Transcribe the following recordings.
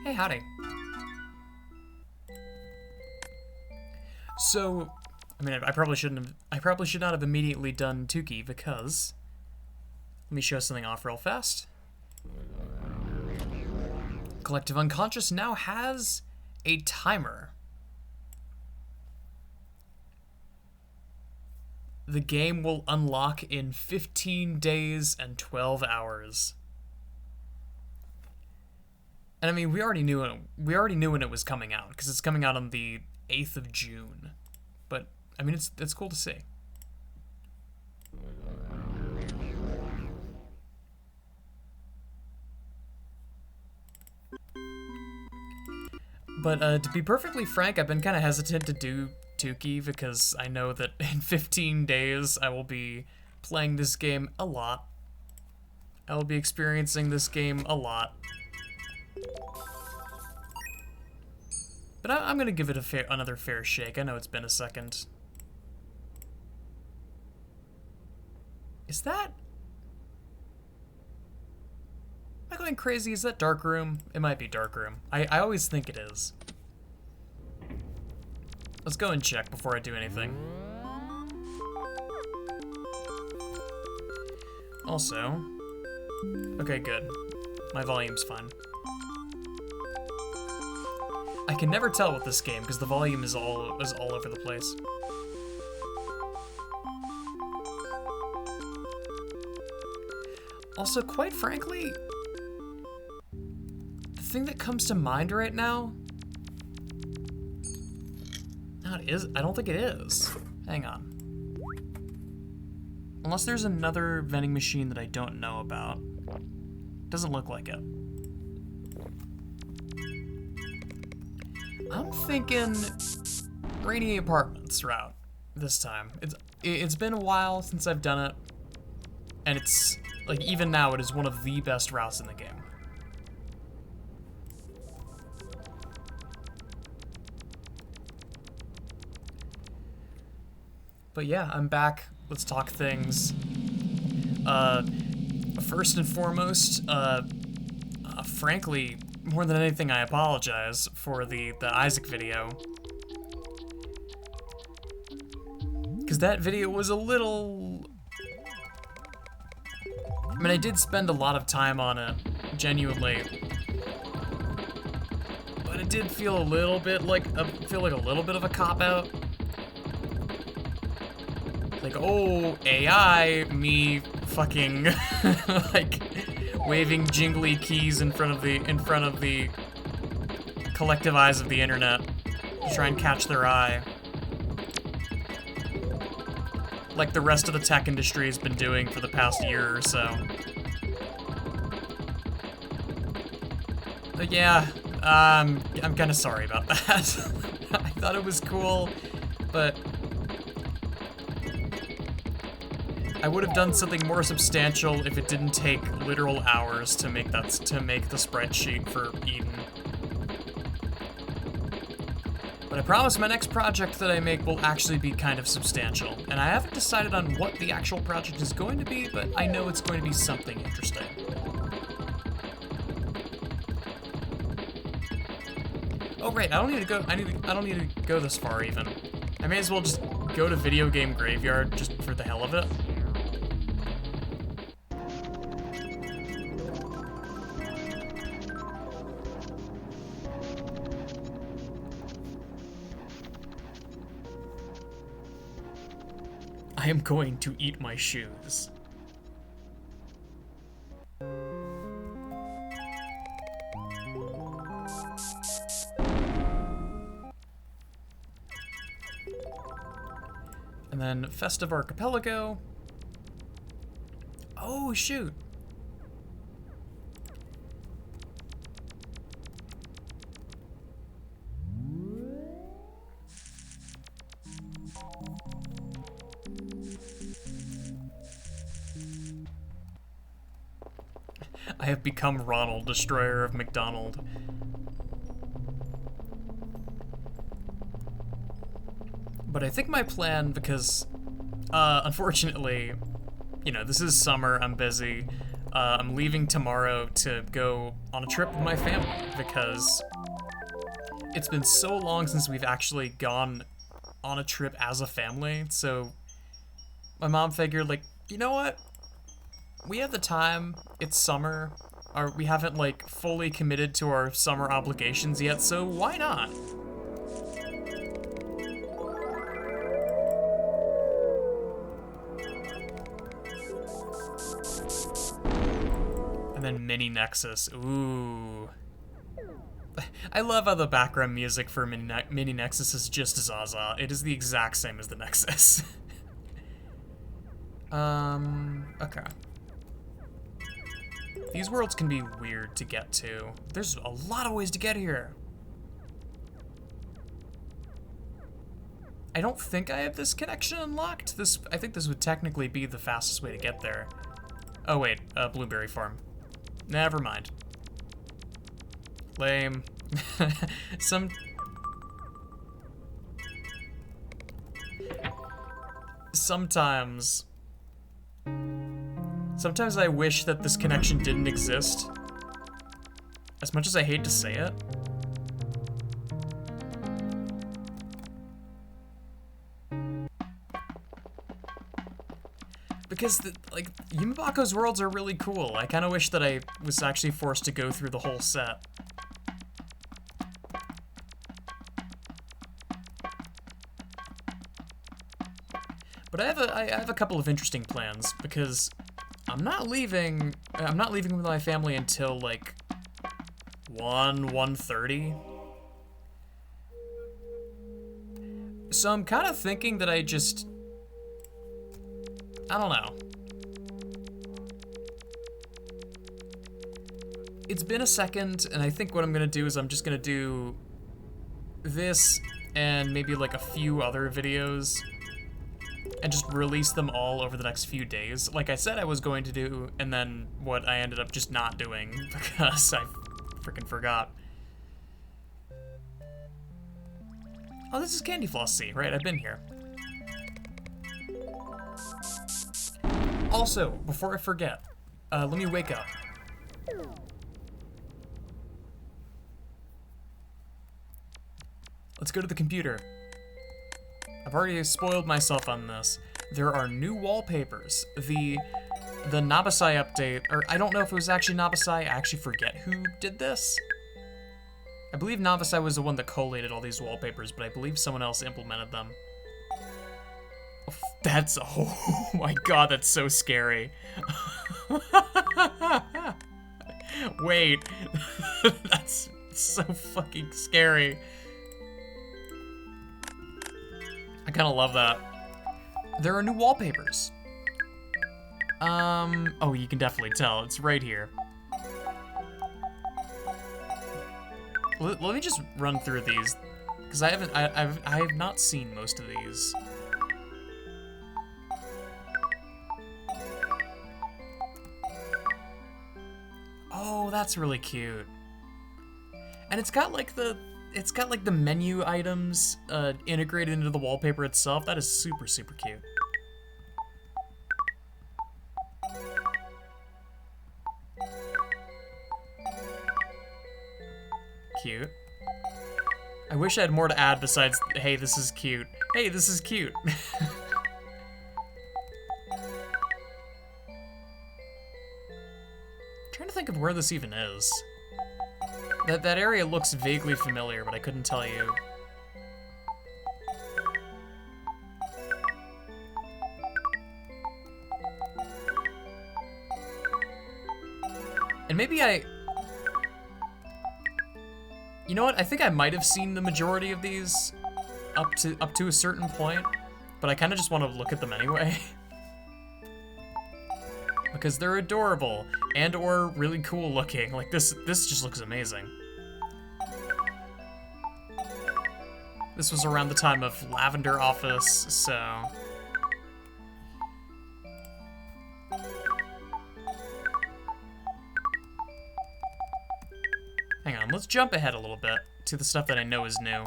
Hey, howdy. So, I mean, I probably shouldn't have. I probably should not have immediately done Tuki because. Let me show something off real fast. Collective Unconscious now has a timer. The game will unlock in 15 days and 12 hours. And I mean, we already knew when it was coming out because it's coming out on the 8th of June. But I mean, it's cool to see. But to be perfectly frank, I've been kind of hesitant to do Tuki because I know that in 15 days I will be playing this game a lot. I will be experiencing this game a lot. But I'm gonna give it another fair shake. I know it's been a second. Is that... Am I going crazy? Is that Dark Room? It might be Dark Room. I always think it is. Let's go and check before I do anything. Also... Okay, good. My volume's fine. I can never tell with this game because the volume is all over the place. Also, quite frankly, the thing that comes to mind right now... No, it is. I don't think it is. Hang on. Unless there's another vending machine that I don't know about. Doesn't look like it. I'm thinking Rainy Apartments route this time. It's been a while since I've done it, and it's like even now it is one of the best routes in the game. But yeah, I'm back. Let's talk things. First and foremost, frankly, more than anything, I apologize for the Isaac video. Because that video was a little... I mean, I did spend a lot of time on it, genuinely. But it did feel a little bit like a little bit of a cop-out. Like, oh, AI, me fucking, like... waving jingly keys in front of the collective eyes of the internet to try and catch their eye. Like the rest of the tech industry has been doing for the past year or so. But yeah, I'm kind of sorry about that. I thought it was cool, but I would have done something more substantial if it didn't take literal hours to make the spreadsheet for Eden. But I promise my next project that I make will actually be kind of substantial. And I haven't decided on what the actual project is going to be, but I know it's going to be something interesting. Oh right, I don't need to go. I don't need to go this far even. I may as well just go to Video Game Graveyard just for the hell of it. I am going to eat my shoes. And then Festive Archipelago. Oh, shoot. I have become Ronald, destroyer of McDonald. But I think my plan, because, unfortunately, you know, this is summer, I'm busy. I'm leaving tomorrow to go on a trip with my family, because it's been so long since we've actually gone on a trip as a family. So my mom figured, like, you know what? We have the time. It's summer. We haven't, like, fully committed to our summer obligations yet, so why not? And then Mini Nexus. Ooh. I love how the background music for Mini Nexus is just Zaza. It is the exact same as the Nexus. Okay. These worlds can be weird to get to. There's a lot of ways to get here. I don't think I have this connection unlocked. I think this would technically be the fastest way to get there. Oh wait, Blueberry Farm. Never mind. Lame. Sometimes I wish that this connection didn't exist. As much as I hate to say it. Because, like, Yumibako's worlds are really cool. I kind of wish that I was actually forced to go through the whole set. But I have a couple of interesting plans, because I'm not leaving with my family until, like, 1:30. So I'm kind of thinking that I don't know. It's been a second, and I think what I'm gonna do is I'm just gonna do this and maybe like a few other videos and just release them all over the next few days. Like I said I was going to do, and then what I ended up just not doing because I freaking forgot. Oh, this is Candy Floss Sea, right? I've been here. Also, before I forget, let me wake up. Let's go to the computer. I've already spoiled myself on this. There are new wallpapers. The Nabasai update, or I don't know if it was actually Nabasai, I actually forget who did this. I believe Nabasai was the one that collated all these wallpapers, but I believe someone else implemented them. Oh my god, that's so scary. Wait, that's so fucking scary. I kind of love that. There are new wallpapers. Oh, you can definitely tell, it's right here. Let me just run through these, because I have not seen most of these. Oh, that's really cute. And it's got like the menu items integrated into the wallpaper itself. That is super, super cute. Cute. I wish I had more to add besides, hey, this is cute. Hey, this is cute. Trying to think of where this even is. That area looks vaguely familiar, but I couldn't tell you. And maybe you know what? I think I might have seen the majority of these up to a certain point, but I kind of just want to look at them anyway. Because they're adorable and or really cool looking. Like this just looks amazing. This was around the time of Lavender Office, so hang on, let's jump ahead a little bit to the stuff that I know is new.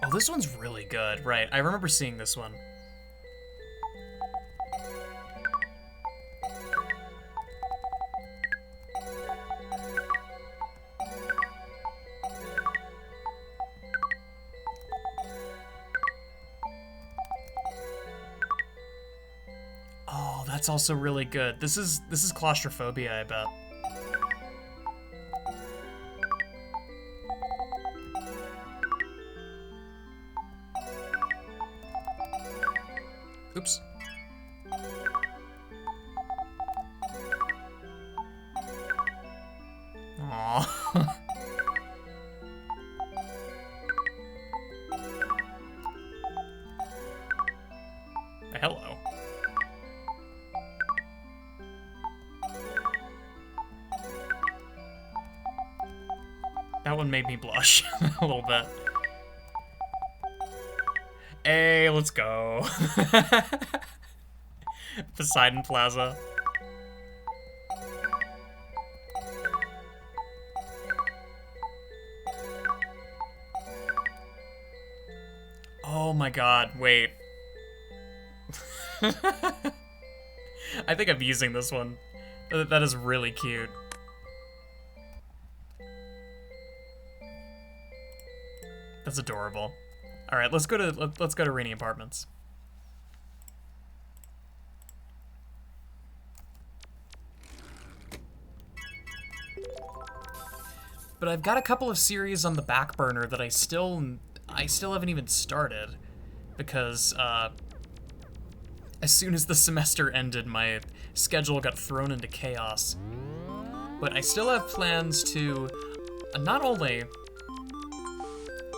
Oh, this one's really good, right? I remember seeing this one. That's also really good. This is claustrophobia, I bet. Oops. Aww. Hello. That one made me blush a little bit. Hey, let's go. Poseidon Plaza. Oh my god, wait. I think I'm using this one. That is really cute. That's adorable. All right, let's go to Rainy Apartments. But I've got a couple of series on the back burner that I still haven't even started because as soon as the semester ended, my schedule got thrown into chaos. But I still have plans to not only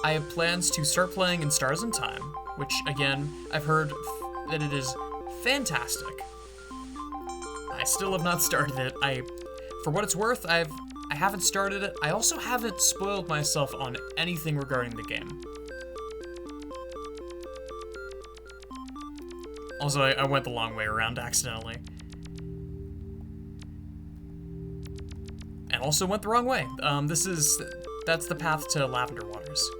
I have plans to start playing in Stars in Time, which, again, I've heard that it is fantastic. I still have not started it. For what it's worth, I haven't started it. I also haven't spoiled myself on anything regarding the game. Also, I went the long way around accidentally. And also went the wrong way. That's the path to Lavender Waters.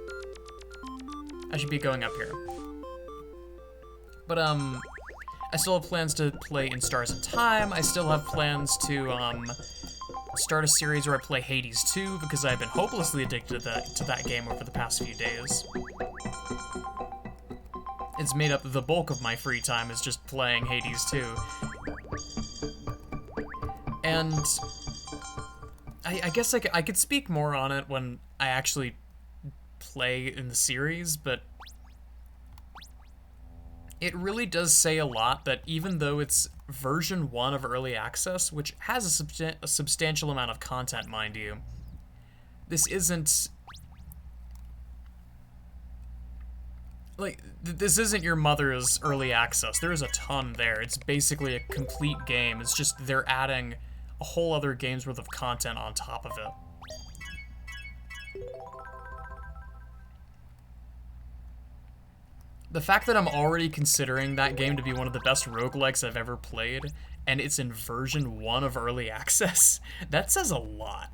I should be going up here. But, I still have plans to play in Stars in Time. I still have plans to, start a series where I play Hades 2, because I've been hopelessly addicted to that game over the past few days. It's made up the bulk of my free time is just playing Hades 2. And I guess I could speak more on it when I actually play in the series, but it really does say a lot that even though it's version 1 of Early Access, which has a substantial amount of content, mind you, this isn't... like, this isn't your mother's Early Access. There is a ton there. It's basically a complete game. It's just they're adding a whole other game's worth of content on top of it. The fact that I'm already considering that game to be one of the best roguelikes I've ever played, and it's in version 1 of Early Access, that says a lot.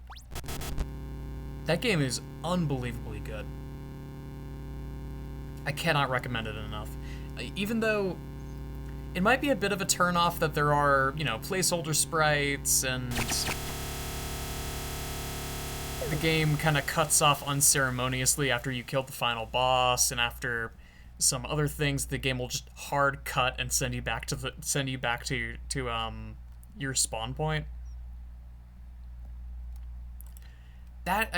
That game is unbelievably good. I cannot recommend it enough. Even though it might be a bit of a turnoff that there are, you know, placeholder sprites and the game kind of cuts off unceremoniously after you kill the final boss, and after some other things, the game will just hard cut and send you back to your spawn point. That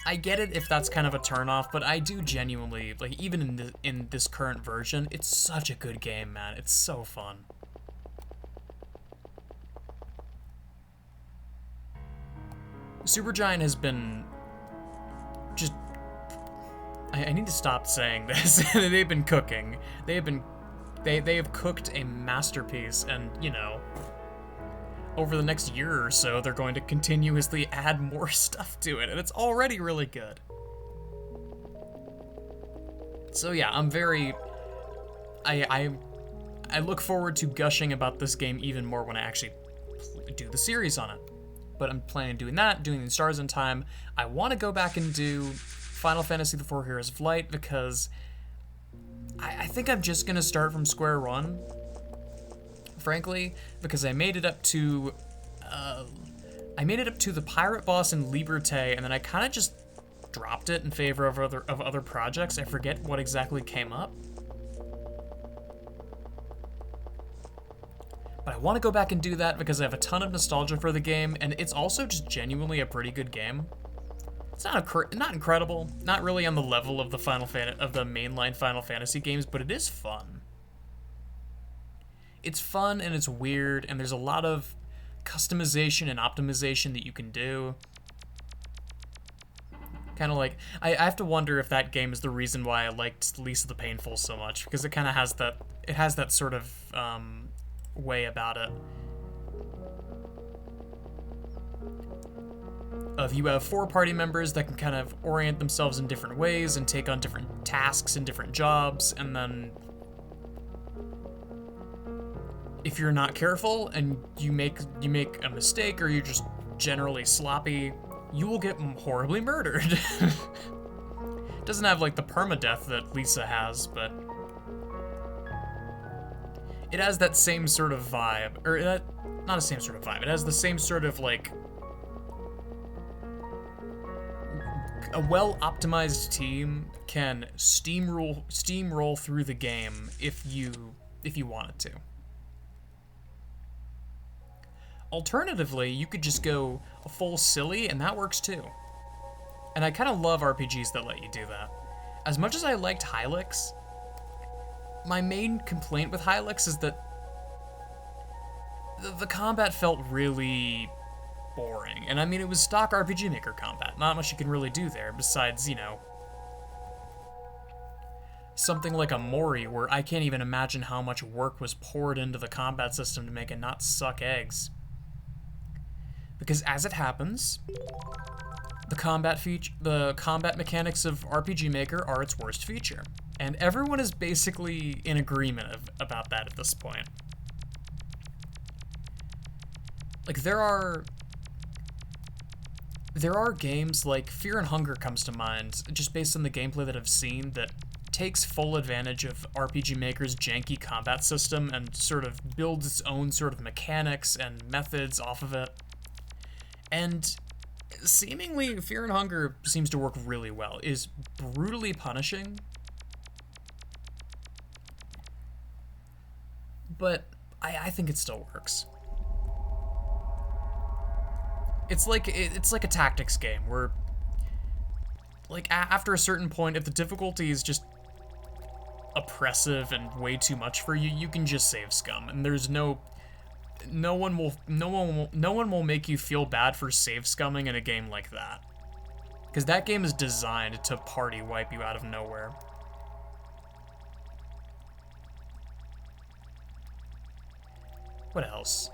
I get it if that's kind of a turnoff, but I do genuinely, like, even in this current version, it's such a good game, man. It's so fun. Supergiant has been just... I need to stop saying this. They've been cooking. They have cooked a masterpiece, and, you know, over the next year or so, they're going to continuously add more stuff to it, and it's already really good. So yeah, I'm very... I look forward to gushing about this game even more when I actually do the series on it. But I'm planning on doing that, doing the Stars in Time. I want to go back and do Final Fantasy IV Heroes of Light, because I think I'm just going to start from square one, frankly, because I made it up to the pirate boss in Liberté, and then I kind of just dropped it in favor of other projects. I forget what exactly came up. want to go back and do that because I have a ton of nostalgia for the game, and it's also just genuinely a pretty good game. It's not incredible, not really on the level of the mainline Final Fantasy games, but it is fun. It's fun and it's weird, and there's a lot of customization and optimization that you can do. Kind of like, I have to wonder if that game is the reason why I liked Lisa the Painful so much, because it kind of has that sort of way about it. Of you have 4 party members that can kind of orient themselves in different ways and take on different tasks and different jobs, and then if you're not careful and you make a mistake, or you're just generally sloppy, you will get horribly murdered. It doesn't have like the permadeath that Lisa has, but it has that same sort of vibe, or not the same sort of vibe. It has the same sort of like a well-optimized team can steamroll through the game if you wanted to. Alternatively, you could just go a full silly, and that works too. And I kind of love RPGs that let you do that. As much as I liked Hylics, my main complaint with Hylics is that the combat felt really boring. And I mean, it was stock RPG Maker combat. Not much you can really do there besides, you know, something like a Mori, where I can't even imagine how much work was poured into the combat system to make it not suck eggs. Because as it happens, the combat mechanics of RPG Maker are its worst feature. And everyone is basically in agreement about that at this point. Like, there are games like Fear and Hunger comes to mind, just based on the gameplay that I've seen, that takes full advantage of RPG Maker's janky combat system and sort of builds its own sort of mechanics and methods off of it. And seemingly, Fear and Hunger seems to work really well. It is brutally punishing, but I think it still works. It's like a tactics game where, like, after a certain point, if the difficulty is just oppressive and way too much for you, you can just save scum, and there's no one will make you feel bad for save scumming in a game like that, because that game is designed to party wipe you out of nowhere. What else?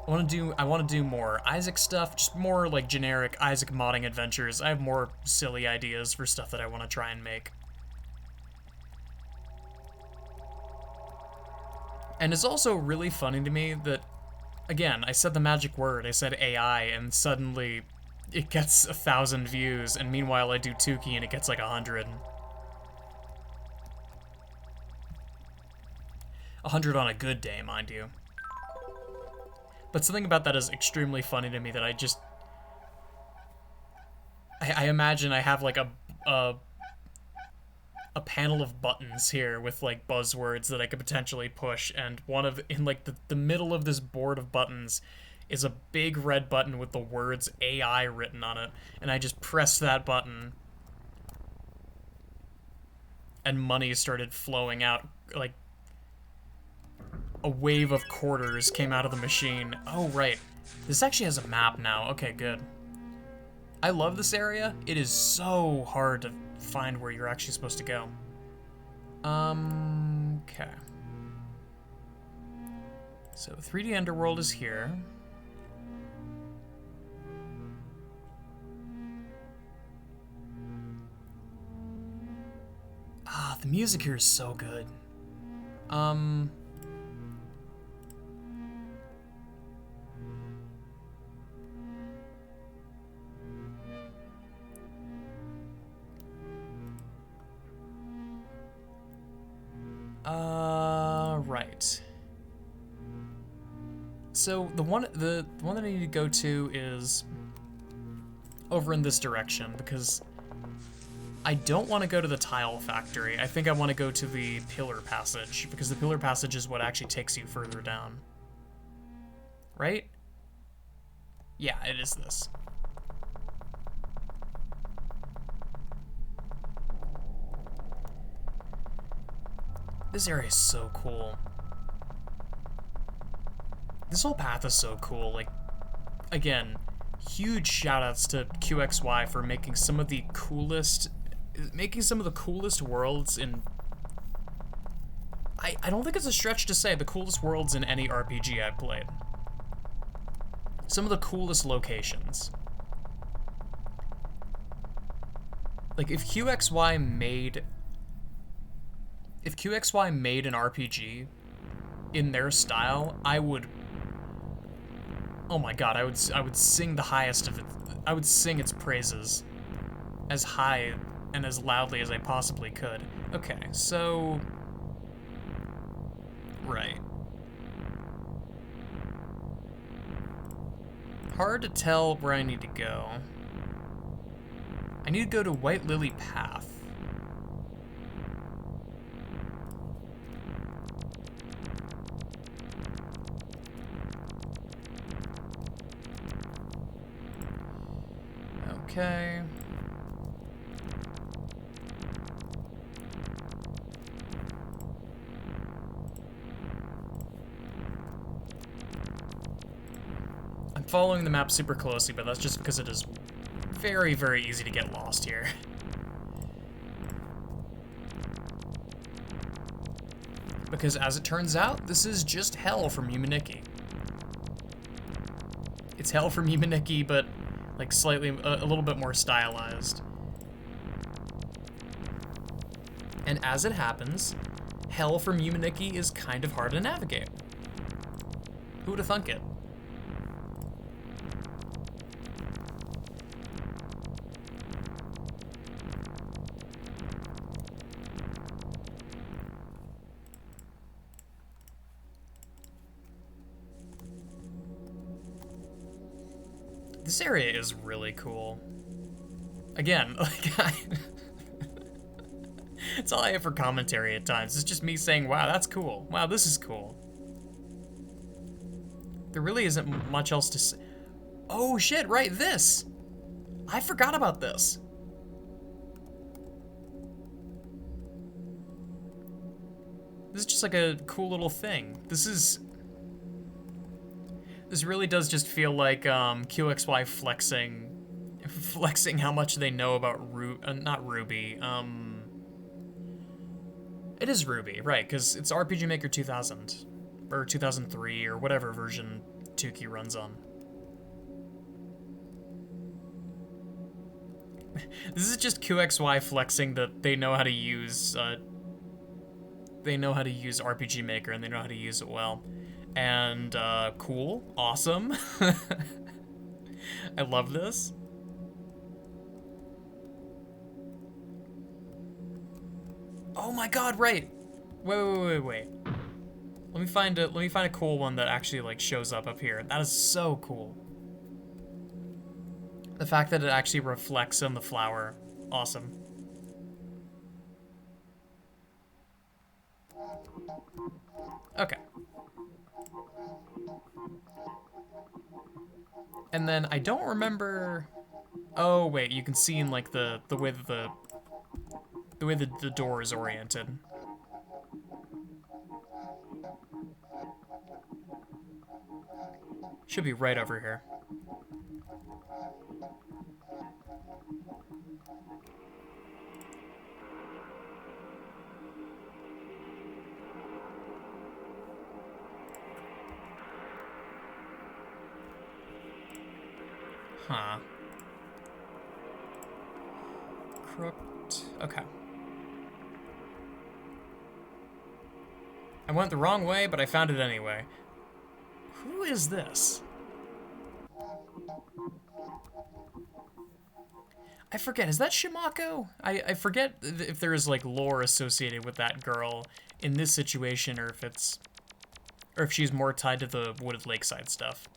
I want to do more Isaac stuff, just more like generic Isaac modding adventures. I have more silly ideas for stuff that I want to try and make. And it's also really funny to me that, again, I said the magic word, I said AI, and suddenly it gets 1,000 views, and meanwhile I do Tuki and it gets like 100. 100 on a good day, mind you. But something about that is extremely funny to me that I imagine I have like a panel of buttons here with like buzzwords that I could potentially push, and in like the middle of this board of buttons is a big red button with the words AI written on it, and I just pressed that button and money started flowing out, like a wave of quarters came out of the machine. Oh, right. This actually has a map now. Okay, good. I love this area. It is so hard to find where you're actually supposed to go. Okay. So 3D Underworld is here. Ah, the music here is so good. Right. So the one that I need to go to is over in this direction, because I don't want to go to the tile factory. I think I want to go to the pillar passage, because the pillar passage is what actually takes you further down. right? Yeah, it is this. This area is so cool. This whole path is so cool. Like, again, huge shoutouts to QXY for making some of the coolest worlds in... I don't think it's a stretch to say the coolest worlds in any RPG I've played. Some of the coolest locations. Like, if QXY made an RPG in their style, I would... Oh my god, I would sing the highest of it. I would sing its praises as high and as loudly as I possibly could. Okay, so... Right. Hard to tell where I need to go. I need to go to White Lily Path. Okay. I'm following the map super closely, but that's just because it is very, very easy to get lost here. Because as it turns out, this is just hell from Yumaniki. It's hell from Yumaniki, but like slightly, a little bit more stylized. And as it happens, hell from Yumaniki is kind of hard to navigate. Who would have thunk it? This area is really cool. Again, like, it's all I have for commentary at times. It's just me saying, wow, that's cool. Wow, this is cool. There really isn't much else to say. Oh shit, right, this! I forgot about this. This is just like a cool little thing. This really does just feel like QXY flexing how much they know about not Ruby. It is Ruby, right? Because it's RPG Maker 2000 or 2003 or whatever version Tukey runs on. This is just QXY flexing that they know how to use. They know how to use RPG Maker and they know how to use it well. And, cool, awesome. I love this. Oh my god, right. Wait. Let me find a cool one that actually like shows up here. That is so cool. The fact that it actually reflects on the flower. Awesome. Okay. And then I don't remember... Oh, wait, you can see in like the way that the door is oriented. Should be right over here. Huh. Crooked. Okay. I went the wrong way, but I found it anyway. Who is this? I forget, is that Shimako? I forget if there is like lore associated with that girl in this situation, or if she's more tied to the Wooded Lakeside stuff.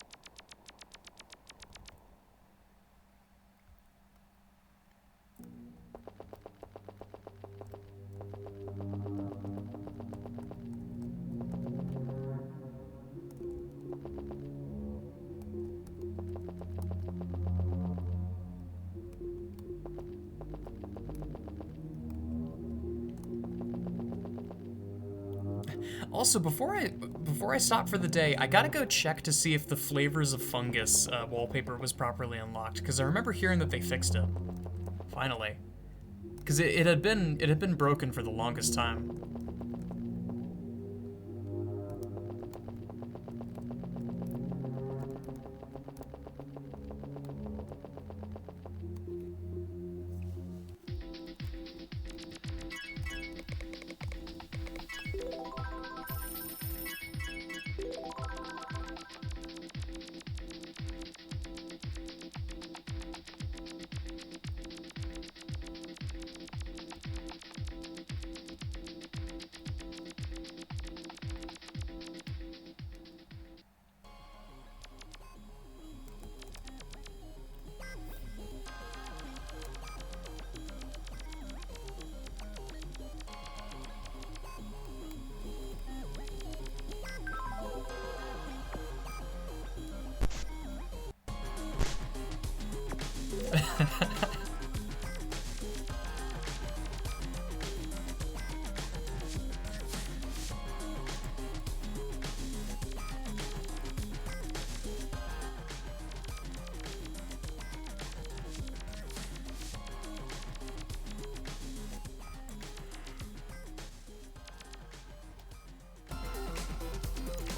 Also, before I stop for the day, I gotta go check to see if the flavors of fungus wallpaper was properly unlocked, because I remember hearing that they fixed it. Finally. Because it had been broken for the longest time.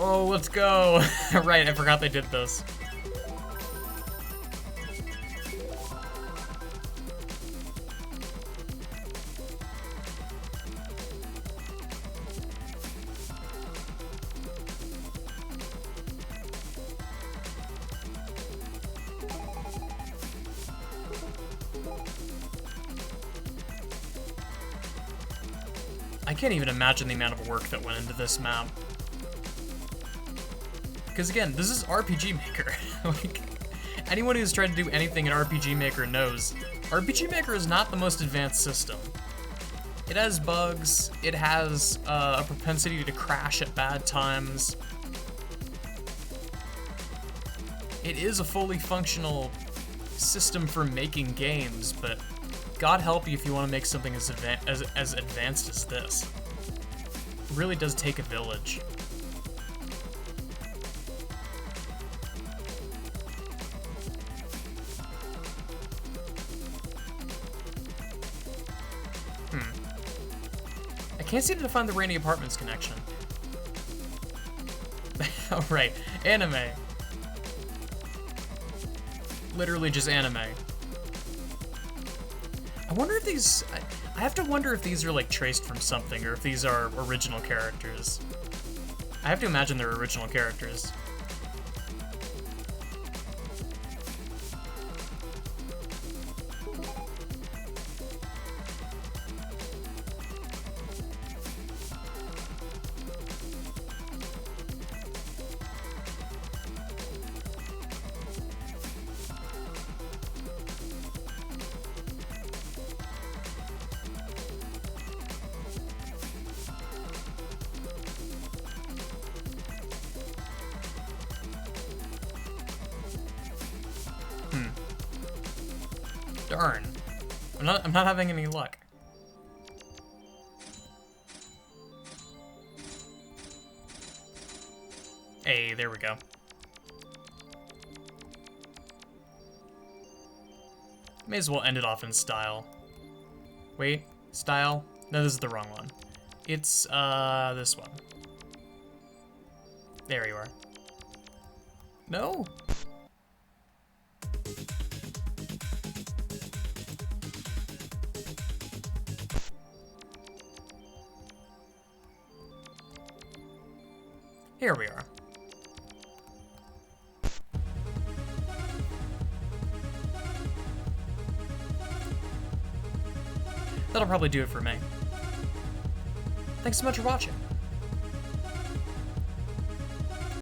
Oh, let's go. Right, I forgot they did this. I can't even imagine the amount of work that went into this map. Because again, this is RPG Maker. Like, anyone who's tried to do anything in RPG Maker knows, RPG Maker is not the most advanced system. It has bugs, it has a propensity to crash at bad times. It is a fully functional system for making games, but God help you if you want to make something as advanced as this. It really does take a village. I can't seem to find the Rainy Apartments connection. Oh, right. Anime. Literally just anime. I wonder if these... I have to wonder if these are, like, traced from something, or if these are original characters. I have to imagine they're original characters. Darn. I'm not having any luck. Hey, there we go. May as well end it off in style. Wait, style? No, this is the wrong one. It's, this one. There you are. No? Here we are. That'll probably do it for me. Thanks so much for watching.